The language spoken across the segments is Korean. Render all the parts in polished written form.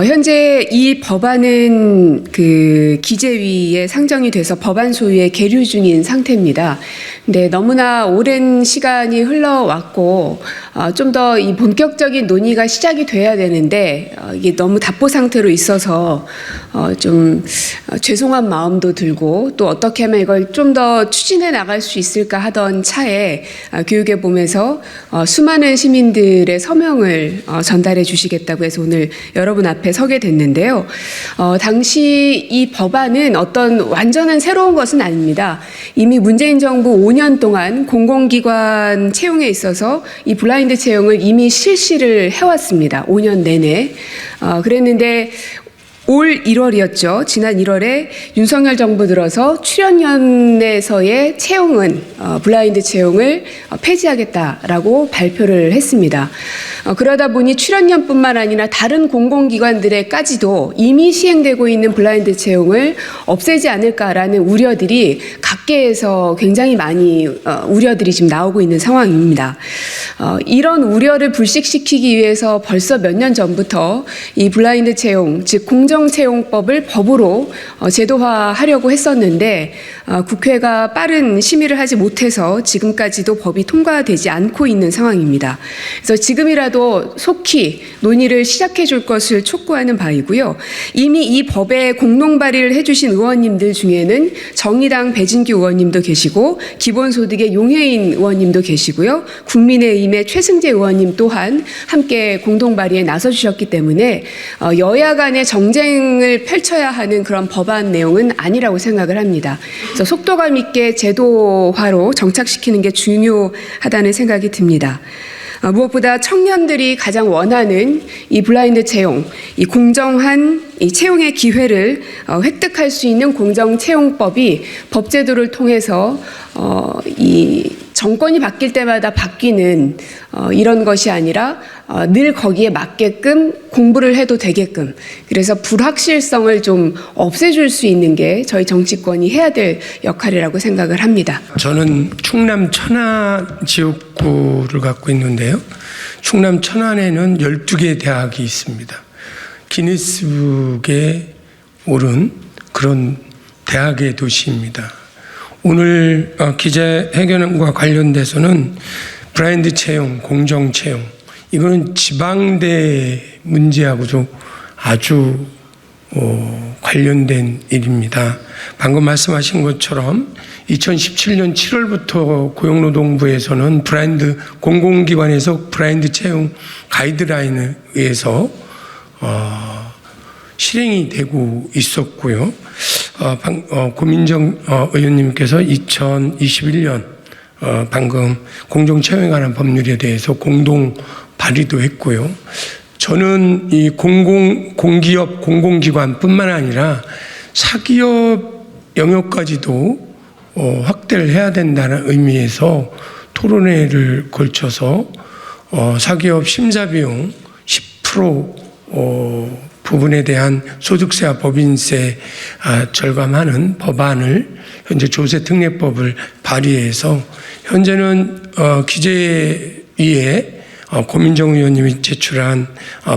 현재 이 법안은 그 기재위에 상정이 돼서 법안 소위에 계류 중인 상태입니다. 근데 너무나 오랜 시간이 흘러왔고 좀 더 이 본격적인 논의가 시작이 돼야 되는데 이게 너무 답보 상태로 있어서 좀 죄송한 마음도 들고 또 어떻게 하면 이걸 좀 더 추진해 나갈 수 있을까 하던 차에 교육의 봄에서 수많은 시민들의 서명을 전달해 주시겠다고 해서 오늘 여러분 앞에 서게 됐는데요. 당시 이 법안은 어떤 완전한 새로운 것은 아닙니다. 이미 문재인 정부 5년 동안 공공기관 채용에 있어서 이 블라인드 채용을 이미 실시를 해왔습니다. 5년 내내. 그랬는데 올 1월이었죠. 지난 1월에 윤석열 정부 들어서 출연연에서의 채용은 블라인드 채용을 폐지하겠다라고 발표를 했습니다. 그러다 보니 출연연뿐만 아니라 다른 공공기관들에까지도 이미 시행되고 있는 블라인드 채용을 없애지 않을까라는 우려들이 각계에서 굉장히 많이 우려들이 지금 나오고 있는 상황입니다. 이런 우려를 불식시키기 위해서 벌써 몇 년 전부터 이 블라인드 채용, 즉 공정채용법을 법으로 제도화하려고 했었는데 국회가 빠른 심의를 하지 못해서 지금까지도 법이 통과되지 않고 있는 상황입니다. 그래서 지금이라도 속히 논의를 시작해 줄 것을 촉구하는 바이고요. 이미 이 법에 공동 발의를 해주신 의원님들 중에는 정의당 배진규 의원님도 계시고 기본소득의 용혜인 의원님도 계시고요. 국민의힘의 최승재 의원님 또한 함께 공동 발의에 나서주셨기 때문에 여야 간의 정쟁을 펼쳐야 하는 그런 법안 내용은 아니라고 생각을 합니다. 그래서 속도감 있게 제도화로 정착시키는 게 중요하다는 생각이 듭니다. 무엇보다 청년들이 가장 원하는 이 블라인드 채용, 이 공정한 이 채용의 기회를 획득할 수 있는 공정채용법이 법제도를 통해서 이 정권이 바뀔 때마다 바뀌는 이런 것이 아니라 늘 거기에 맞게끔 공부를 해도 되게끔, 그래서 불확실성을 좀 없애줄 수 있는 게 저희 정치권이 해야 될 역할이라고 생각을 합니다. 저는 충남 천안 지역구를 갖고 있는데요. 충남 천안에는 12개 대학이 있습니다. 기네스북에 오른 그런 대학의 도시입니다. 오늘 기자회견과 관련돼서는 블라인드 채용, 공정 채용, 이거는 지방대 문제하고도 아주 관련된 일입니다. 방금 말씀하신 것처럼 2017년 7월부터 고용노동부에서는 블라인드 공공기관에서 블라인드 채용 가이드라인에 의해서 실행이 되고 있었고요. 고민정 의원님께서 2021년 방금 공정채용에 관한 법률에 대해서 공동 발의도 했고요. 저는 이 공기업, 공공기관뿐만 아니라 사기업 영역까지도 확대를 해야 된다는 의미에서 토론회를 걸쳐서 사기업 심사비용 10% 부분에 대한 소득세와 법인세 절감하는 법안을 현재 조세특례법을 발의해서 현재는 기재위에 고민정 의원님이 제출한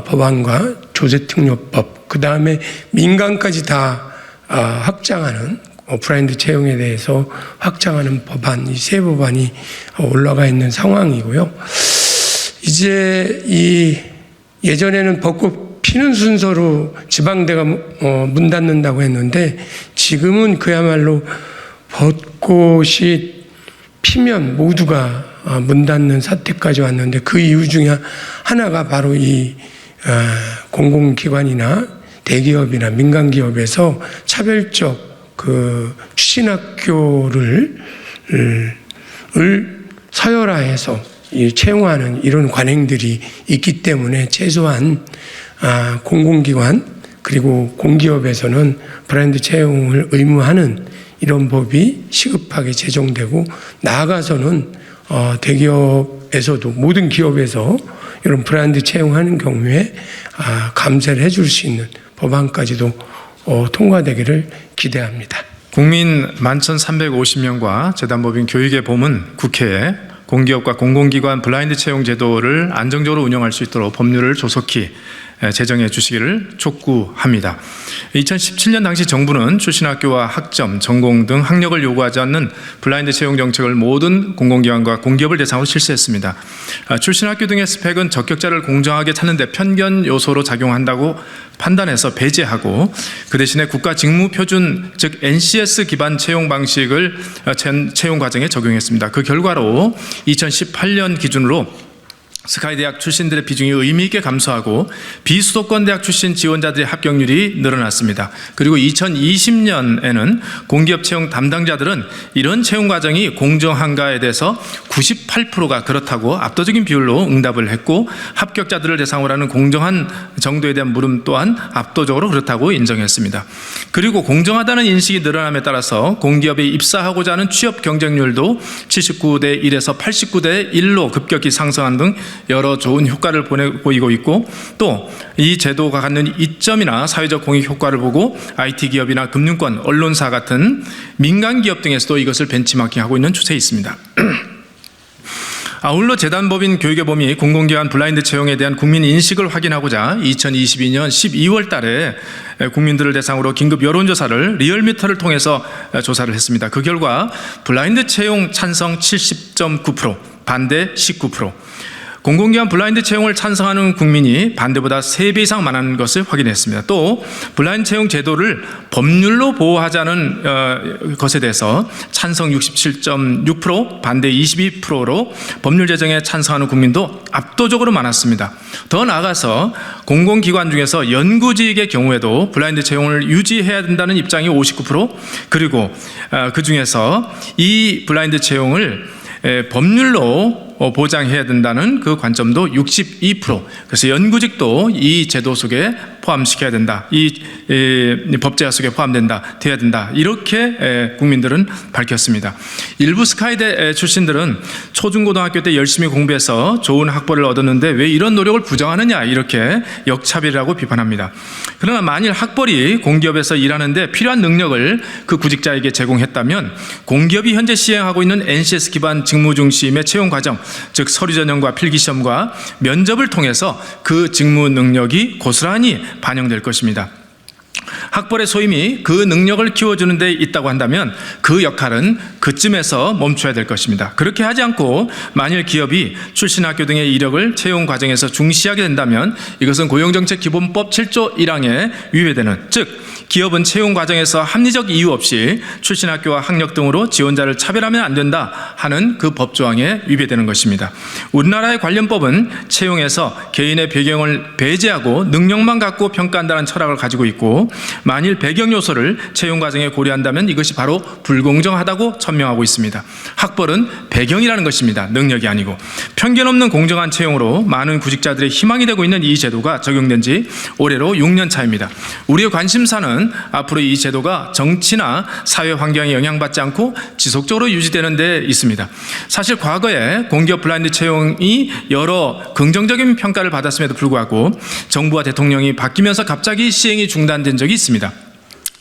법안과 조세특례법, 그 다음에 민간까지 다 확장하는 블라인드 채용에 대해서 확장하는 법안, 이 세 법안이 올라가 있는 상황이고요. 이제 예전에는 벚꽃 피는 순서로 지방대가 문 닫는다고 했는데 지금은 그야말로 벚꽃이 피면 모두가 문 닫는 사태까지 왔는데 그 이유 중에 하나가 바로 이 공공기관이나 대기업이나 민간기업에서 차별적 그 추진학교를 서열화해서 채용하는 이런 관행들이 있기 때문에 최소한 공공기관 그리고 공기업에서는 블라인드 채용을 의무하는 이런 법이 시급하게 제정되고, 나아가서는 대기업에서도 모든 기업에서 이런 블라인드 채용하는 경우에 감세를 해줄 수 있는 법안까지도 통과되기를 기대합니다. 국민 11,350명과 재단법인 교육의 봄은 국회에 공기업과 공공기관 블라인드 채용 제도를 안정적으로 운영할 수 있도록 법률을 조속히 제정해 주시기를 촉구합니다. 2017년 당시 정부는 출신 학교와 학점, 전공 등 학력을 요구하지 않는 블라인드 채용 정책을 모든 공공기관과 공기업을 대상으로 실시했습니다. 출신 학교 등의 스펙은 적격자를 공정하게 찾는 데 편견 요소로 작용한다고 판단해서 배제하고 그 대신에 국가 직무 표준 즉 NCS 기반 채용 방식을 채용 과정에 적용했습니다. 그 결과로 2018년 기준으로 스카이 대학 출신들의 비중이 의미 있게 감소하고 비수도권 대학 출신 지원자들의 합격률이 늘어났습니다. 그리고 2020년에는 공기업 채용 담당자들은 이런 채용 과정이 공정한가에 대해서 98%가 그렇다고 압도적인 비율로 응답을 했고 합격자들을 대상으로 하는 공정한 정도에 대한 물음 또한 압도적으로 그렇다고 인정했습니다. 그리고 공정하다는 인식이 늘어남에 따라서 공기업에 입사하고자 하는 취업 경쟁률도 79대 1에서 89대 1로 급격히 상승한 등 여러 좋은 효과를 보이고 있고 또 이 제도가 갖는 이점이나 사회적 공익 효과를 보고 IT 기업이나 금융권, 언론사 같은 민간 기업 등에서도 이것을 벤치마킹하고 있는 추세에 있습니다. 아울러 재단법인 교육의 봄이 공공기관 블라인드 채용에 대한 국민 인식을 확인하고자 2022년 12월 달에 국민들을 대상으로 긴급 여론조사를 리얼미터를 통해서 조사를 했습니다. 그 결과 블라인드 채용 찬성 70.9%, 반대 19%, 공공기관 블라인드 채용을 찬성하는 국민이 반대보다 3배 이상 많은 것을 확인했습니다. 또 블라인드 채용 제도를 법률로 보호하자는 것에 대해서 찬성 67.6%, 반대 22%로 법률 제정에 찬성하는 국민도 압도적으로 많았습니다. 더 나아가서 공공기관 중에서 연구직의 경우에도 블라인드 채용을 유지해야 된다는 입장이 59%, 그리고 그 중에서 이 블라인드 채용을 법률로 보장해야 된다는 그 관점도 62%. 그래서 연구직도 이 제도 속에 포함시켜야 된다. 이 법제화 속에 돼야 된다. 이렇게 국민들은 밝혔습니다. 일부 스카이대 출신들은 초중고등학교 때 열심히 공부해서 좋은 학벌을 얻었는데 왜 이런 노력을 부정하느냐 이렇게 역차별이라고 비판합니다. 그러나 만일 학벌이 공기업에서 일하는데 필요한 능력을 그 구직자에게 제공했다면 공기업이 현재 시행하고 있는 NCS 기반 직무 중심의 채용 과정, 즉 서류 전형과 필기시험과 면접을 통해서 그 직무 능력이 고스란히 반영될 것입니다. 학벌의 소임이 그 능력을 키워주는 데 있다고 한다면 그 역할은 그쯤에서 멈춰야 될 것입니다. 그렇게 하지 않고 만일 기업이 출신 학교 등의 이력을 채용 과정에서 중시하게 된다면 이것은 고용정책기본법 7조 1항에 위배되는, 즉 기업은 채용 과정에서 합리적 이유 없이 출신 학교와 학력 등으로 지원자를 차별하면 안 된다 하는 그 법조항에 위배되는 것입니다. 우리나라의 관련법은 채용에서 개인의 배경을 배제하고 능력만 갖고 평가한다는 철학을 가지고 있고 만일 배경 요소를 채용 과정에 고려한다면 이것이 바로 불공정하다고 천명하고 있습니다. 학벌은 배경이라는 것입니다. 능력이 아니고. 편견 없는 공정한 채용으로 많은 구직자들의 희망이 되고 있는 이 제도가 적용된 지 올해로 6년 차입니다. 우리의 관심사는 앞으로 이 제도가 정치나 사회 환경에 영향받지 않고 지속적으로 유지되는 데 있습니다. 사실 과거에 공기업 블라인드 채용이 여러 긍정적인 평가를 받았음에도 불구하고 정부와 대통령이 바뀌면서 갑자기 시행이 중단된 적이 있습니다.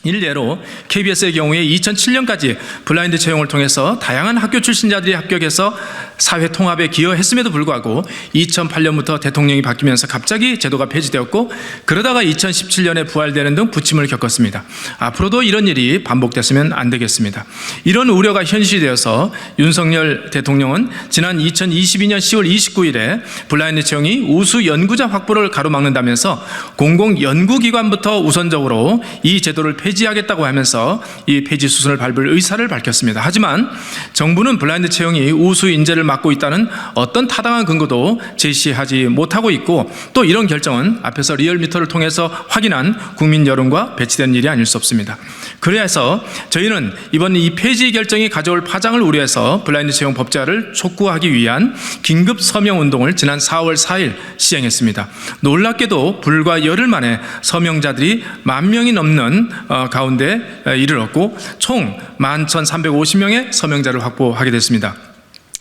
일례로 KBS의 경우에 2007년까지 블라인드 채용을 통해서 다양한 학교 출신자들이 합격해서 사회 통합에 기여했음에도 불구하고 2008년부터 대통령이 바뀌면서 갑자기 제도가 폐지되었고 그러다가 2017년에 부활되는 등 부침을 겪었습니다. 앞으로도 이런 일이 반복됐으면 안 되겠습니다. 이런 우려가 현실이 되어서 윤석열 대통령은 지난 2022년 10월 29일에 블라인드 채용이 우수 연구자 확보를 가로막는다면서 공공연구기관부터 우선적으로 이 제도를 폐지하겠다고 하면서 이 폐지 수순을 밟을 의사를 밝혔습니다. 하지만 정부는 블라인드 채용이 우수 인재를 막고 있다는 어떤 타당한 근거도 제시하지 못하고 있고 또 이런 결정은 앞에서 리얼미터를 통해서 확인한 국민 여론과 배치된 일이 아닐 수 없습니다. 그래서 저희는 이번 이 폐지 결정이 가져올 파장을 우려해서 블라인드 채용 법제화를 촉구하기 위한 긴급 서명 운동을 지난 4월 4일 시행했습니다. 놀랍게도 불과 열흘 만에 서명자들이 10,000명이 넘는 가운데 이르렀고 총 11,350명의 서명자를 확보하게 됐습니다.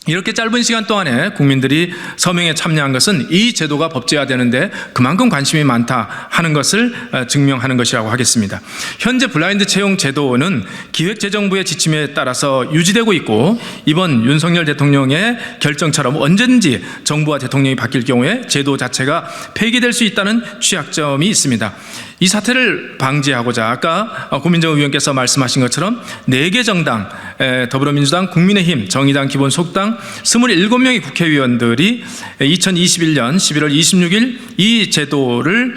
이렇게 짧은 시간 동안에 국민들이 서명에 참여한 것은 이 제도가 법제화되는데 그만큼 관심이 많다 하는 것을 증명하는 것이라고 하겠습니다. 현재 블라인드 채용 제도는 기획재정부의 지침에 따라서 유지되고 있고, 이번 윤석열 대통령의 결정처럼 언제든지 정부와 대통령이 바뀔 경우에 제도 자체가 폐기될 수 있다는 취약점이 있습니다. 이 사태를 방지하고자 아까 고민정 의원께서 말씀하신 것처럼 4개 정당, 더불어민주당, 국민의힘, 정의당, 기본소득당 27명의 국회의원들이 2021년 11월 26일 이 제도를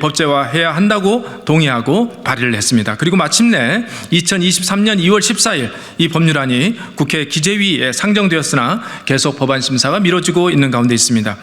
법제화해야 한다고 동의하고 발의를 했습니다. 그리고 마침내 2023년 2월 14일 이 법률안이 국회 기재위에 상정되었으나 계속 법안 심사가 미뤄지고 있는 가운데 있습니다.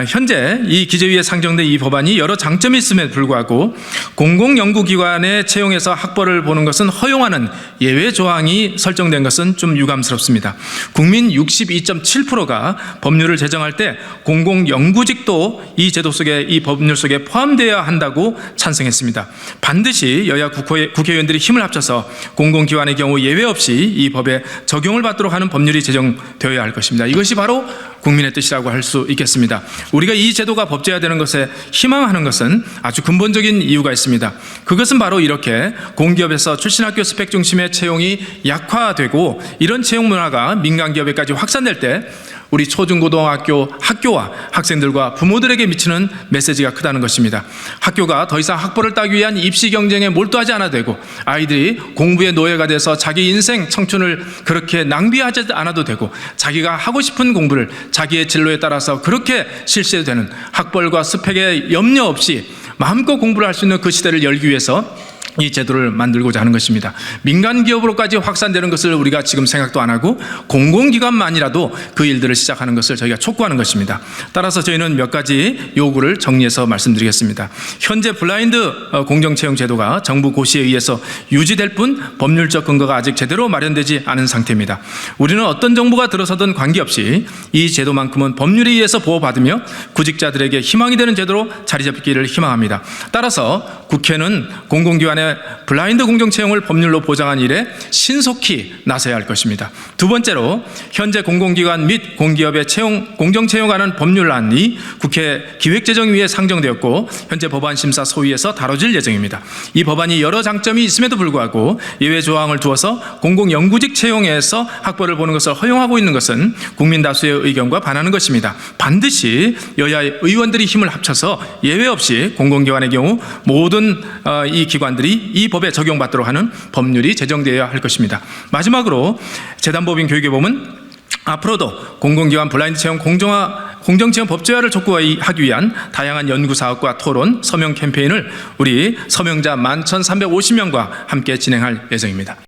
현재 이 기재위에 상정된 이 법안이 여러 장점이 있음에도 불구하고 공공연구기관의 채용에서 학벌을 보는 것은 허용하는 예외 조항이 설정된 것은 좀 유감스럽습니다. 국민 62.7%가 법률을 제정할 때 공공연구직도 이 제도 속에, 이 법률 속에 포함되어야 한다고 찬성했습니다. 반드시 여야 국회의원들이 힘을 합쳐서 공공기관의 경우 예외 없이 이 법에 적용을 받도록 하는 법률이 제정되어야 할 것입니다. 이것이 바로 국민의 뜻이라고 할 수 있겠습니다. 우리가 이 제도가 법제화되는 것에 희망하는 것은 아주 근본적인 이유가 있습니다. 그것은 바로 이렇게 공기업에서 출신학교 스펙 중심의 채용이 약화되고 이런 채용 문화가 민간기업에까지 확산될 때 우리 초중고등학교 학교와 학생들과 부모들에게 미치는 메시지가 크다는 것입니다. 학교가 더 이상 학벌을 따기 위한 입시 경쟁에 몰두하지 않아도 되고, 아이들이 공부의 노예가 돼서 자기 인생 청춘을 그렇게 낭비하지 않아도 되고, 자기가 하고 싶은 공부를 자기의 진로에 따라서 그렇게 실시해도 되는 학벌과 스펙에 염려 없이 마음껏 공부를 할 수 있는 그 시대를 열기 위해서 이 제도를 만들고자 하는 것입니다. 민간 기업으로까지 확산되는 것을 우리가 지금 생각도 안 하고 공공기관만이라도 그 일들을 시작하는 것을 저희가 촉구하는 것입니다. 따라서 저희는 몇 가지 요구를 정리해서 말씀드리겠습니다. 현재 블라인드 공정채용 제도가 정부 고시에 의해서 유지될 뿐 법률적 근거가 아직 제대로 마련되지 않은 상태입니다. 우리는 어떤 정부가 들어서든 관계없이 이 제도만큼은 법률에 의해서 보호받으며 구직자들에게 희망이 되는 제도로 자리 잡기를 희망합니다. 따라서 국회는 공공기관의 블라인드 공정채용을 법률로 보장한 일에 신속히 나서야 할 것입니다. 두 번째로, 현재 공공기관 및 공기업의 공정채용하는 법률안이 국회 기획재정위에 상정되었고 현재 법안심사 소위에서 다뤄질 예정입니다. 이 법안이 여러 장점이 있음에도 불구하고 예외 조항을 두어서 공공연구직 채용에서 학벌을 보는 것을 허용하고 있는 것은 국민 다수의 의견과 반하는 것입니다. 반드시 여야의 의원들이 힘을 합쳐서 예외 없이 공공기관의 경우 모든 이 기관들이 이 법에 적용받도록 하는 법률이 제정되어야 할 것입니다. 마지막으로 재단법인 교육개범은 앞으로도 공공기관 블라인드 채용 공정채용 법제화를 촉구하기 위한 다양한 연구사업과 토론, 서명 캠페인을 우리 서명자 11,350명과 함께 진행할 예정입니다.